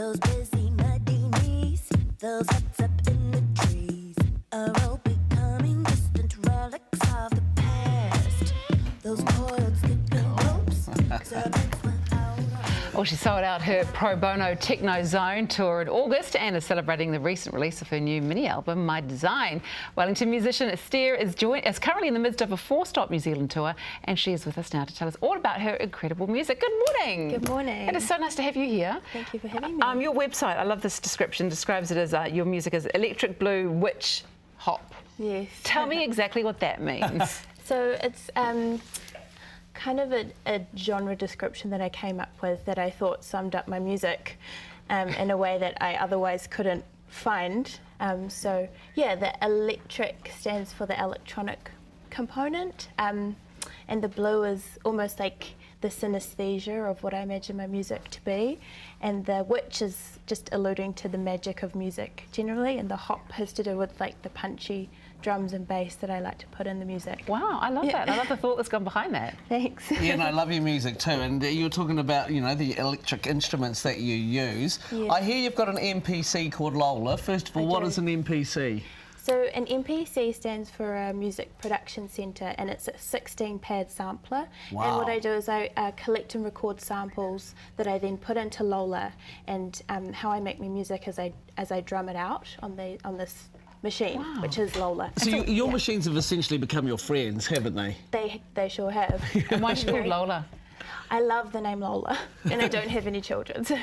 those busy muddy knees, those huts up in the trees are all becoming distant relics of the past. Those coiled skipping ropes, servants without. Well, she sold out her Pro Bono Techno Zone tour in August and is celebrating the recent release of her new mini-album, My Design. Wellington musician Estère is currently in the midst of a 4-stop New Zealand tour, and she is with us now to tell us all about her incredible music. Good morning. Good morning. It is so nice to have you here. Thank you for having me. Your website, I love this description, describes it as your music as electric blue witch hop. Yes. Tell me exactly what that means. So it's kind of a genre description that I came up with that I thought summed up my music in a way that I otherwise couldn't find. So yeah, the electric stands for the electronic component, and the blue is almost like the synesthesia of what I imagine my music to be, and the witch is just alluding to the magic of music generally, and the hop has to do with like the punchy drums and bass that I like to put in the music. Wow, I love that. I love the thought that's gone behind that. Thanks. Yeah, and I love your music too. And you were talking about, you know, the electric instruments that you use. Yeah. I hear you've got an MPC called Lola. First of all, what is an MPC? So an MPC stands for a Music Production Centre, and it's a 16-pad sampler. Wow. And what I do is I collect and record samples that I then put into Lola, and how I make my music as I drum it out on this machine, Wow. which is Lola. So your machines have essentially become your friends, haven't they? They sure have. And why is she called Lola? I love the name Lola, and I don't have any children. So.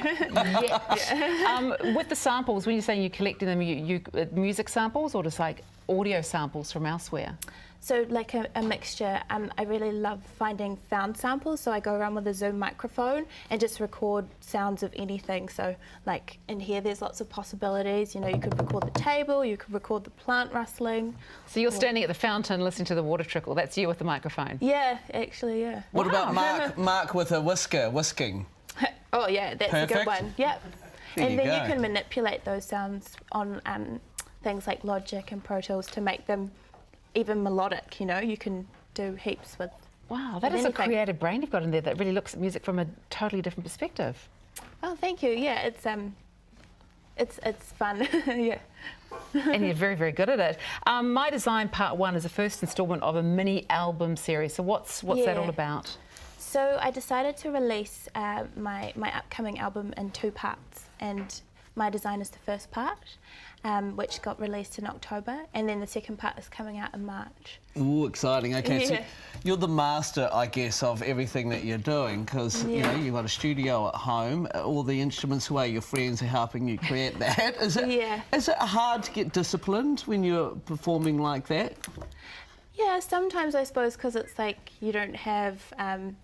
With the samples, when you're saying you're collecting them, you music samples or just like audio samples from elsewhere? So like a mixture. I really love finding found samples, so I go around with a Zoom microphone and just record sounds of anything. So like in here there's lots of possibilities, you know, you could record the table, you could record the plant rustling. So you're standing at the fountain listening to the water trickle, that's you with the microphone? Yeah, actually, yeah. What about Mark with a whisking? Oh yeah, that's a good Perfect. one, yep. There And you then go. you can manipulate those sounds on things like Logic and Pro Tools to make them even melodic, you know, you can do heaps with. Wow, that is a creative brain you've got in there that really looks at music from a totally different perspective. Oh, thank you. Yeah, it's fun. Yeah. And you're very, very good at it. My Design Part 1 is the first instalment of a mini album series. So what's that all about? So I decided to release my upcoming album in 2 parts, and My Design is the first part, which got released in October, and then the second part is coming out in March. Ooh, exciting. Okay, so Yeah. you're the master, I guess, of everything that you're doing, because you know you've got a studio at home, all the instruments away, your friends are helping you create that. Is it hard to get disciplined when you're performing like that? Yeah, sometimes I suppose because it's like you don't have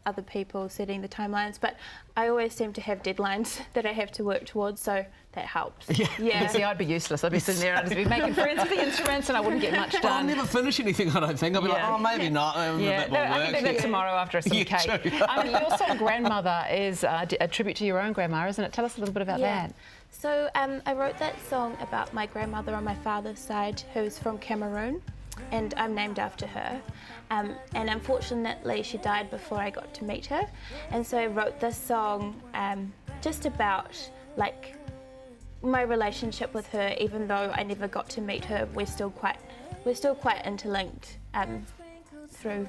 other people setting the timelines, but I always seem to have deadlines that I have to work towards, so that helps. Yeah. See, I'd be useless. I'd be sitting there and I'd just be making friends with the instruments and I wouldn't get much done. I'll never finish anything, I don't think. I'll be like, oh, maybe not. A bit more I work. can do that tomorrow after some You cake. too. Your song Grandmother is a tribute to your own grandma, isn't it? Tell us a little bit about that. So I wrote that song about my grandmother on my father's side, who's from Cameroon, and I'm named after her. And unfortunately, she died before I got to meet her. And so I wrote this song just about like my relationship with her. Even though I never got to meet her, we're still quite interlinked through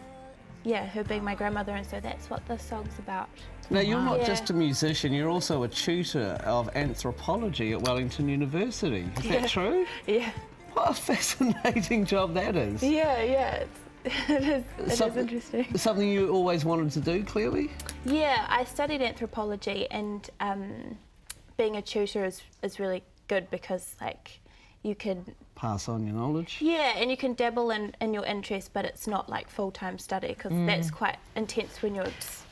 her being my grandmother. And so that's what this song's about. Now, you're not just a musician, you're also a tutor of anthropology at Wellington University. Is that true? Yeah. What a fascinating job that is. Yeah. It is interesting. Something you always wanted to do, clearly? Yeah, I studied anthropology, and being a tutor is really good because like you can Pass on your knowledge. Yeah, and you can dabble in your interest, but it's not like full-time study because that's quite intense when you're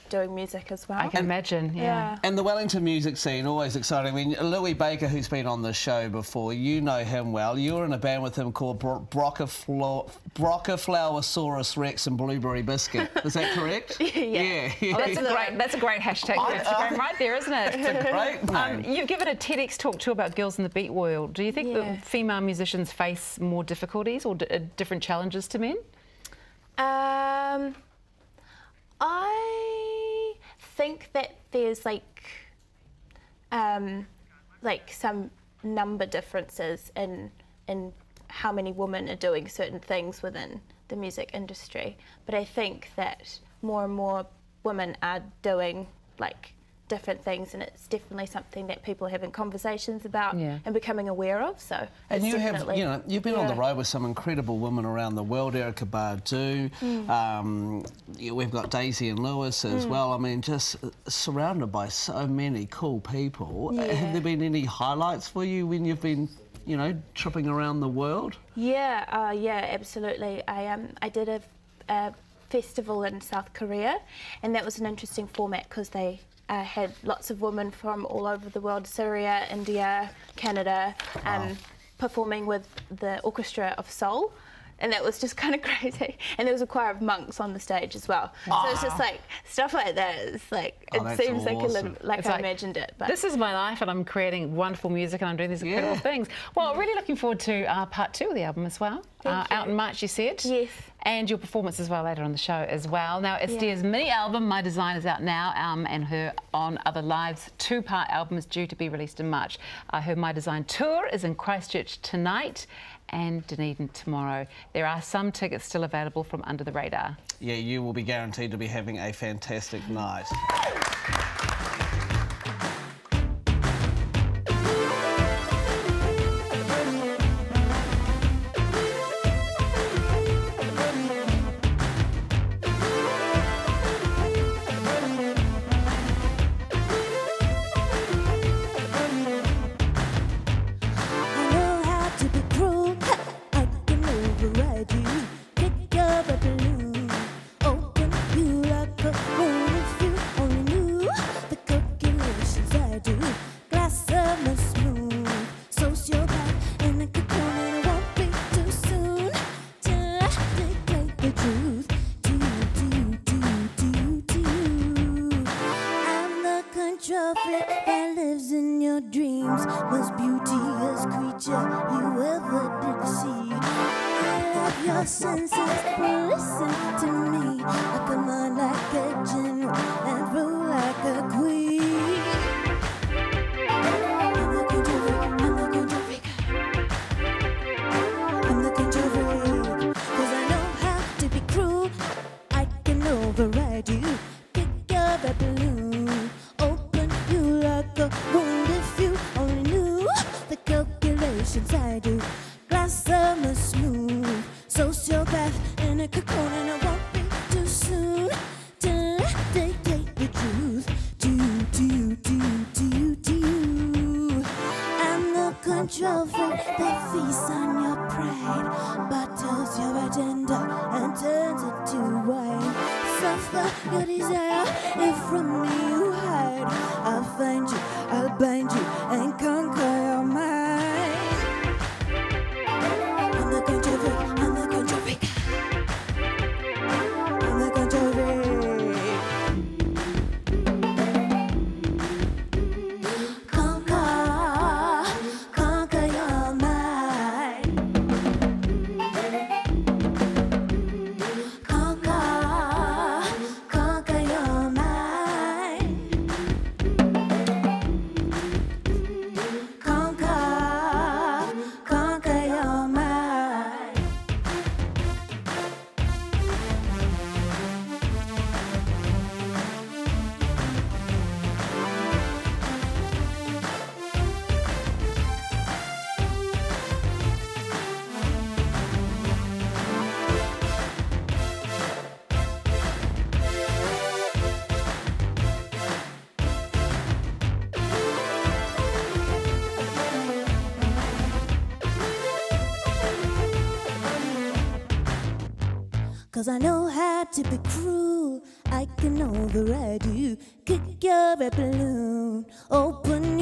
doing music as well. I can imagine, yeah. And the Wellington music scene, always exciting. I mean, Louis Baker, who's been on the show before, you know him well. You were in a band with him called Broccaflowersaurus Rex and Blueberry Biscuit. Is that correct? Yeah. Oh, that's a great hashtag for Instagram right there, isn't it? It's a great name. You've given a TEDx talk too about girls in the beat world. Do you think that female musicians face more difficulties or different challenges to men? I think that there's like like some number differences in how many women are doing certain things within the music industry. But I think that more and more women are doing like different things, and it's definitely something that people are having conversations about and becoming aware of. So and it's you definitely, have, you've been on the road with some incredible women around the world. Erica Badu, we've got Daisy and Lewis as well. I mean, just surrounded by so many cool people. Have there been any highlights for you when you've been, tripping around the world? Yeah, absolutely. I did a festival in South Korea, and that was an interesting format because they had lots of women from all over the world, Syria, India, Canada, performing with the Orchestra of Seoul. And that was just kind of crazy. And there was a choir of monks on the stage as well. So it's just like stuff like that. It's like it seems like a little like I imagined it. But this is my life, and I'm creating wonderful music, and I'm doing these incredible things. Well, really looking forward to part 2 of the album as well. Out in March, you said. Yes. And your performance as well later on the show as well. Now, Estère's mini album, My Design, is out now, and her On Other Lives 2-part album is due to be released in March. Her My Design tour is in Christchurch tonight and Dunedin tomorrow. There are some tickets still available from Under the Radar. Yeah, you will be guaranteed to be having a fantastic night. That lives in your dreams, most beauteous creature you ever did see. I love your senses, listen to me. I come on like a general and rule like a queen. I'm the control freak. I'm the control freak. 'Cause I know how to be cruel. I can override you. Kick your red balloon. Like a wound if you only knew the calculations I do. Glass summer smooth, sociopath in a cocoon, and it won't be too soon to dictate the truth to you. I'm the control freak that feasts on your pride, bottles your agenda and turns it to wine. Suffer your desire if from me you hide. I'll find you, I'll bind you, and conquer your mind. I'm the control freak, I'm the control freak. I'm the control freak. Conquer your mind. Conquer your mind. Conquer your mind. Cause I know how to be cruel. I can override you. Kick your red balloon. Open